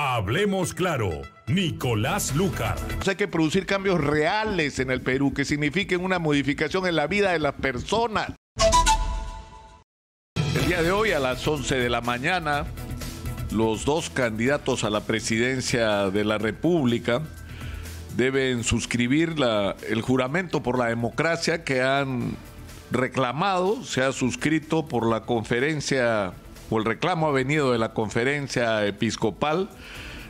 Hablemos claro, Nicolás Lucar. Hay que producir cambios reales en el Perú que signifiquen una modificación en la vida de las personas. El día de hoy a las 11 de la mañana, los dos candidatos a la presidencia de la República deben suscribir el juramento por la democracia que han reclamado. Se ha suscrito por la conferencia, o el reclamo ha venido de la conferencia episcopal,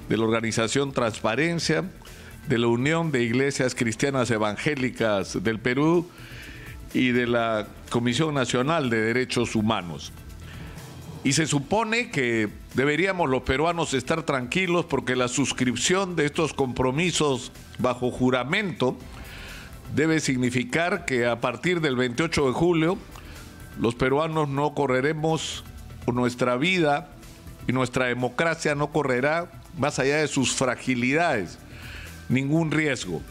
de la organización Transparencia, de la Unión de Iglesias Cristianas Evangélicas del Perú y de la Comisión Nacional de Derechos Humanos. Y se supone que deberíamos los peruanos estar tranquilos porque la suscripción de estos compromisos bajo juramento debe significar que a partir del 28 de julio los peruanos no correremos, o nuestra vida y nuestra democracia no correrá, más allá de sus fragilidades, ningún riesgo,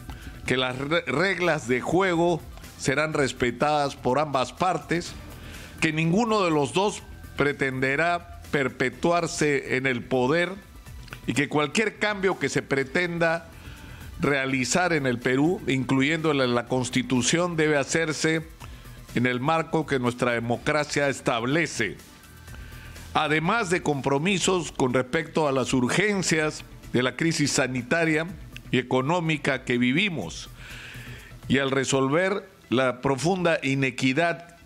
que las reglas de juego serán respetadas por ambas partes, que ninguno de los dos pretenderá perpetuarse en el poder y que cualquier cambio que se pretenda realizar en el Perú, incluyendo la Constitución, debe hacerse en el marco que nuestra democracia establece. Además de compromisos con respecto a las urgencias de la crisis sanitaria y económica que vivimos y al resolver la profunda inequidad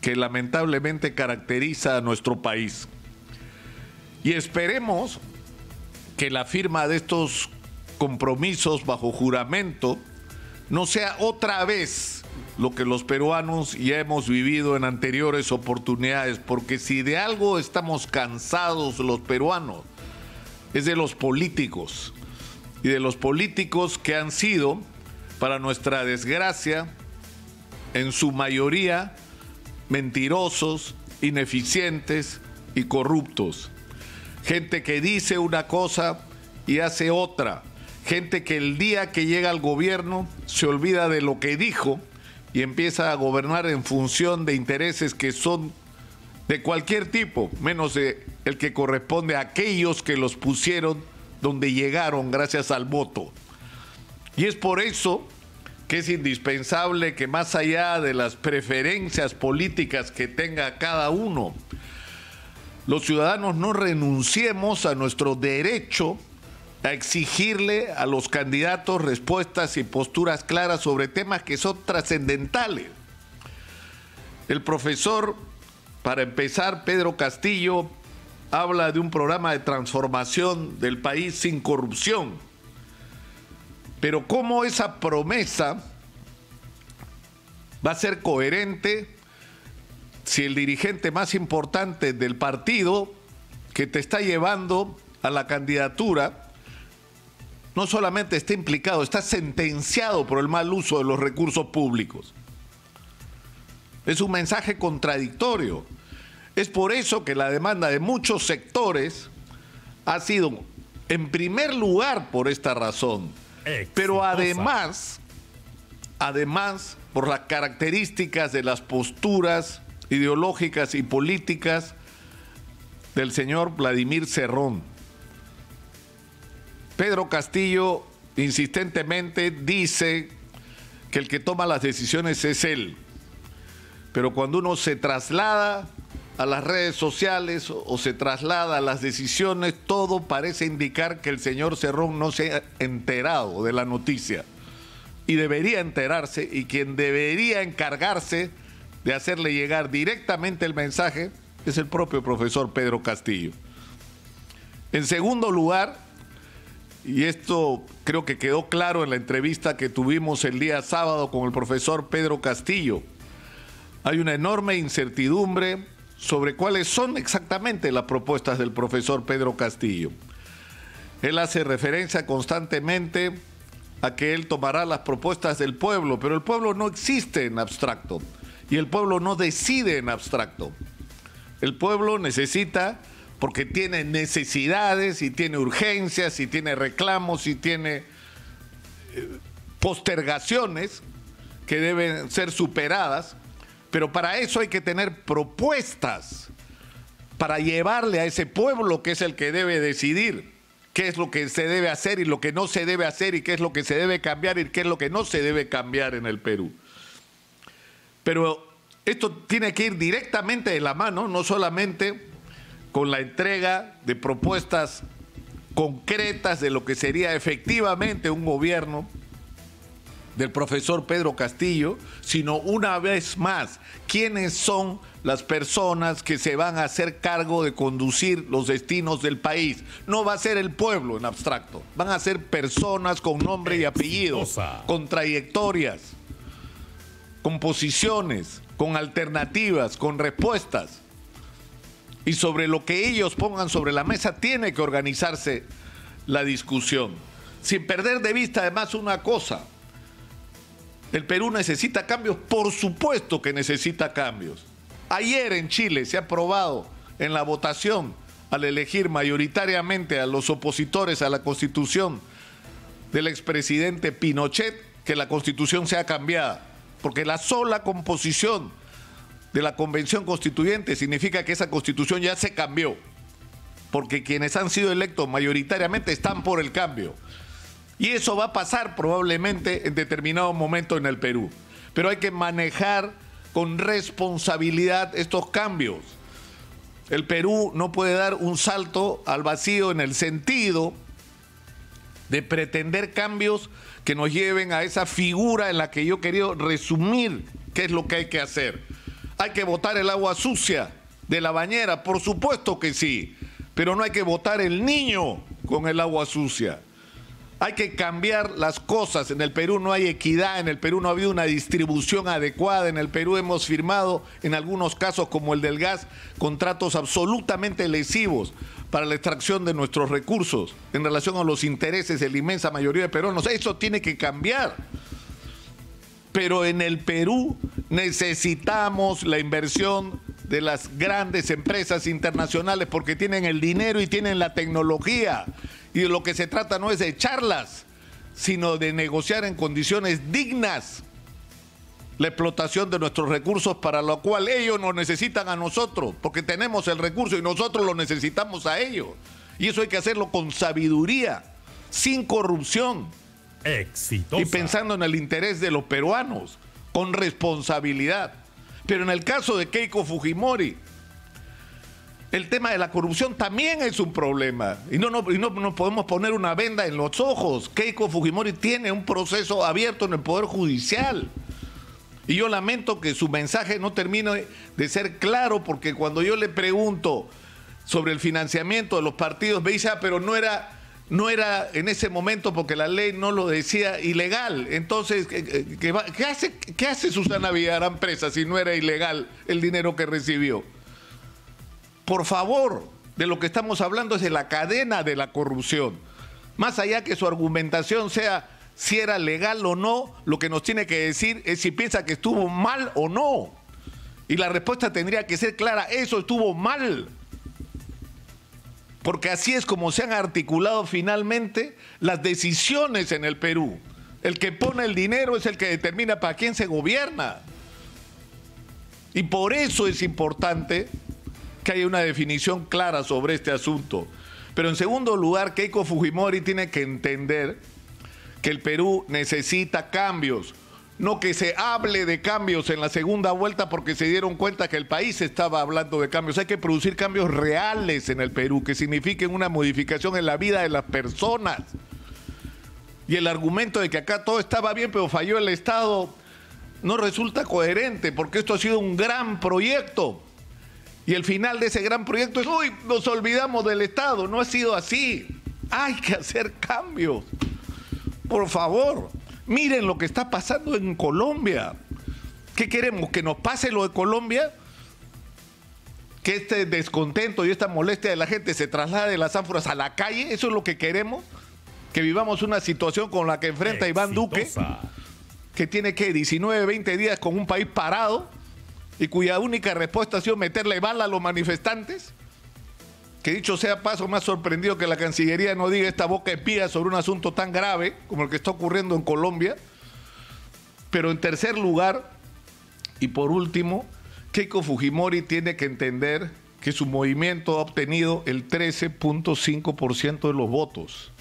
que lamentablemente caracteriza a nuestro país. Y esperemos que la firma de estos compromisos bajo juramento no sea otra vez lo que los peruanos ya hemos vivido en anteriores oportunidades, porque si de algo estamos cansados los peruanos, es de los políticos, y de los políticos que han sido, para nuestra desgracia, en su mayoría, mentirosos, ineficientes y corruptos. Gente que dice una cosa y hace otra. Gente que el día que llega al gobierno se olvida de lo que dijo y empieza a gobernar en función de intereses que son de cualquier tipo, menos de el que corresponde a aquellos que los pusieron donde llegaron gracias al voto. Y es por eso que es indispensable que, más allá de las preferencias políticas que tenga cada uno, los ciudadanos no renunciemos a nuestro derecho a exigirle a los candidatos respuestas y posturas claras sobre temas que son trascendentales. El profesor, para empezar, Pedro Castillo, habla de un programa de transformación del país sin corrupción. Pero ¿cómo esa promesa va a ser coherente si el dirigente más importante del partido que te está llevando a la candidatura no solamente está implicado, está sentenciado por el mal uso de los recursos públicos? Es un mensaje contradictorio. Es por eso que la demanda de muchos sectores ha sido, en primer lugar, por esta razón, pero además, por las características de las posturas ideológicas y políticas del señor Vladimir Cerrón. Pedro Castillo insistentemente dice que el que toma las decisiones es él, pero cuando uno se traslada a las redes sociales o se traslada a las decisiones, todo parece indicar que el señor Cerrón no se ha enterado de la noticia y debería enterarse, y quien debería encargarse de hacerle llegar directamente el mensaje es el propio profesor Pedro Castillo. En segundo lugar, y esto creo que quedó claro en la entrevista que tuvimos el día sábado con el profesor Pedro Castillo, hay una enorme incertidumbre sobre cuáles son exactamente las propuestas del profesor Pedro Castillo. Él hace referencia constantemente a que él tomará las propuestas del pueblo, pero el pueblo no existe en abstracto y el pueblo no decide en abstracto. El pueblo necesita, porque tiene necesidades y tiene urgencias y tiene reclamos y tiene postergaciones que deben ser superadas, pero para eso hay que tener propuestas para llevarle a ese pueblo que es el que debe decidir. qué es lo que se debe hacer y lo que no se debe hacer y qué es lo que se debe cambiar y qué es lo que no se debe cambiar en el Perú. Pero esto tiene que ir directamente de la mano, no solamente con la entrega de propuestas concretas de lo que sería efectivamente un gobierno del profesor Pedro Castillo, sino una vez más, quiénes son las personas que se van a hacer cargo de conducir los destinos del país. No va a ser el pueblo en abstracto, van a ser personas con nombre y apellido, con trayectorias, con posiciones, con alternativas, con respuestas. Y sobre lo que ellos pongan sobre la mesa tiene que organizarse la discusión. Sin perder de vista además una cosa, el Perú necesita cambios, por supuesto que necesita cambios. Ayer en Chile se ha aprobado en la votación, al elegir mayoritariamente a los opositores a la Constitución del expresidente Pinochet, que la Constitución sea cambiada, porque la sola composición de la Convención Constituyente significa que esa Constitución ya se cambió, porque quienes han sido electos mayoritariamente están por el cambio. Y eso va a pasar probablemente en determinado momento en el Perú. Pero hay que manejar con responsabilidad estos cambios. El Perú no puede dar un salto al vacío en el sentido de pretender cambios que nos lleven a esa figura en la que yo quería resumir qué es lo que hay que hacer. ¿Hay que botar el agua sucia de la bañera? Por supuesto que sí, pero no hay que botar el niño con el agua sucia. Hay que cambiar las cosas. En el Perú no hay equidad, en el Perú no ha habido una distribución adecuada, en el Perú hemos firmado, en algunos casos como el del gas, contratos absolutamente lesivos para la extracción de nuestros recursos en relación a los intereses de la inmensa mayoría de peruanos. Eso tiene que cambiar. Pero en el Perú necesitamos la inversión de las grandes empresas internacionales porque tienen el dinero y tienen la tecnología. Y de lo que se trata no es de echarlas, sino de negociar en condiciones dignas la explotación de nuestros recursos, para lo cual ellos nos necesitan a nosotros, porque tenemos el recurso y nosotros lo necesitamos a ellos. Y eso hay que hacerlo con sabiduría, sin corrupción. Exitosa. Y pensando en el interés de los peruanos, con responsabilidad. Pero en el caso de Keiko Fujimori, el tema de la corrupción también es un problema. Y no nos podemos poner una venda en los ojos. Keiko Fujimori tiene un proceso abierto en el Poder Judicial. Y yo lamento que su mensaje no termine de ser claro, porque cuando yo le pregunto sobre el financiamiento de los partidos, me dice, pero no era en ese momento porque la ley no lo decía ilegal. Entonces, ¿qué hace Susana Villarán presa si no era ilegal el dinero que recibió? Por favor, de lo que estamos hablando es de la cadena de la corrupción. Más allá que su argumentación sea si era legal o no, lo que nos tiene que decir es si piensa que estuvo mal o no. Y la respuesta tendría que ser clara, eso estuvo mal. Porque así es como se han articulado finalmente las decisiones en el Perú. El que pone el dinero es el que determina para quién se gobierna. Y por eso es importante que haya una definición clara sobre este asunto. Pero en segundo lugar, Keiko Fujimori tiene que entender que el Perú necesita cambios. No que se hable de cambios en la segunda vuelta porque se dieron cuenta que el país estaba hablando de cambios. Hay que producir cambios reales en el Perú que signifiquen una modificación en la vida de las personas. Y el argumento de que acá todo estaba bien pero falló el Estado no resulta coherente, porque esto ha sido un gran proyecto. Y el final de ese gran proyecto es, uy, nos olvidamos del Estado. No ha sido así. Hay que hacer cambios. Por favor, miren lo que está pasando en Colombia. ¿Qué queremos? ¿Que nos pase lo de Colombia? ¿Que este descontento y esta molestia de la gente se traslade de las ánforas a la calle? ¿Eso es lo que queremos? ¿Que vivamos una situación con la que enfrenta Iván Duque, que tiene, ¿qué?, 19, 20 días con un país parado y cuya única respuesta ha sido meterle bala a los manifestantes? Que dicho sea paso, me ha sorprendido que la Cancillería no diga esta boca espía sobre un asunto tan grave como el que está ocurriendo en Colombia. Pero en tercer lugar, y por último, Keiko Fujimori tiene que entender que su movimiento ha obtenido el 13.5% de los votos.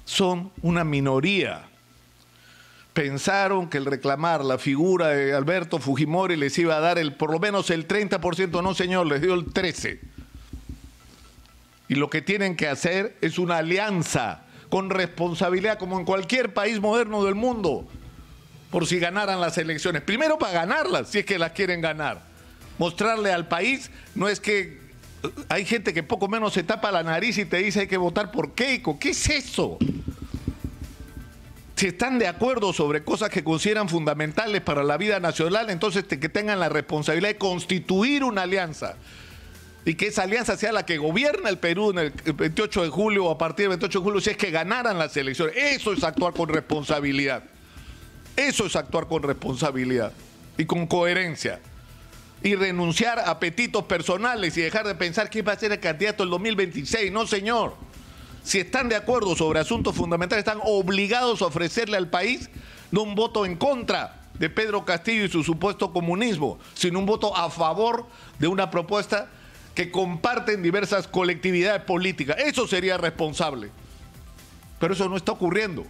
Son una minoría. Pensaron que el reclamar la figura de Alberto Fujimori les iba a dar por lo menos el 30%. No, señor, les dio el 13%. Y lo que tienen que hacer es una alianza con responsabilidad, como en cualquier país moderno del mundo, por si ganaran las elecciones. Primero para ganarlas, si es que las quieren ganar. Mostrarle al país, no es que hay gente que poco menos se tapa la nariz y te dice hay que votar por Keiko. ¿Qué es eso? Si están de acuerdo sobre cosas que consideran fundamentales para la vida nacional, entonces que tengan la responsabilidad de constituir una alianza. Y que esa alianza sea la que gobierna el Perú en el 28 de julio o a partir del 28 de julio, si es que ganaran las elecciones. Eso es actuar con responsabilidad. Eso es actuar con responsabilidad y con coherencia. Y renunciar a apetitos personales y dejar de pensar quién va a ser el candidato del 2026. No, señor. Si están de acuerdo sobre asuntos fundamentales, están obligados a ofrecerle al país no un voto en contra de Pedro Castillo y su supuesto comunismo, sino un voto a favor de una propuesta que comparten diversas colectividades políticas. Eso sería responsable. Pero eso no está ocurriendo.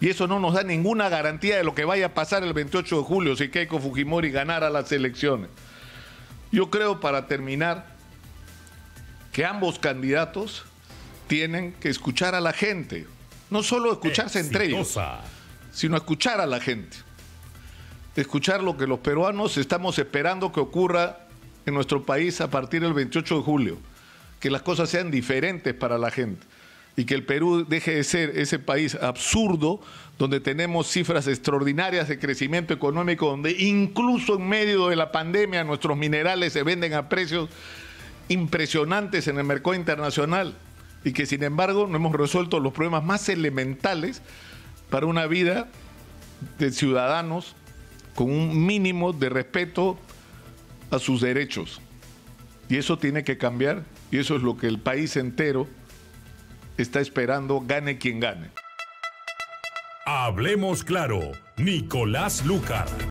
Y eso no nos da ninguna garantía de lo que vaya a pasar el 28 de julio si Keiko Fujimori ganara las elecciones. Yo creo, para terminar, que ambos candidatos tienen que escuchar a la gente. No solo escucharse entre ellos, sino escuchar a la gente. Escuchar lo que los peruanos estamos esperando que ocurra en nuestro país a partir del 28 de julio. Que las cosas sean diferentes para la gente. Y que el Perú deje de ser ese país absurdo donde tenemos cifras extraordinarias de crecimiento económico, donde incluso en medio de la pandemia nuestros minerales se venden a precios impresionantes en el mercado internacional y que sin embargo no hemos resuelto los problemas más elementales para una vida de ciudadanos con un mínimo de respeto a sus derechos. Y eso tiene que cambiar y eso es lo que el país entero está esperando, gane quien gane. Hablemos claro, Nicolás Lúcar.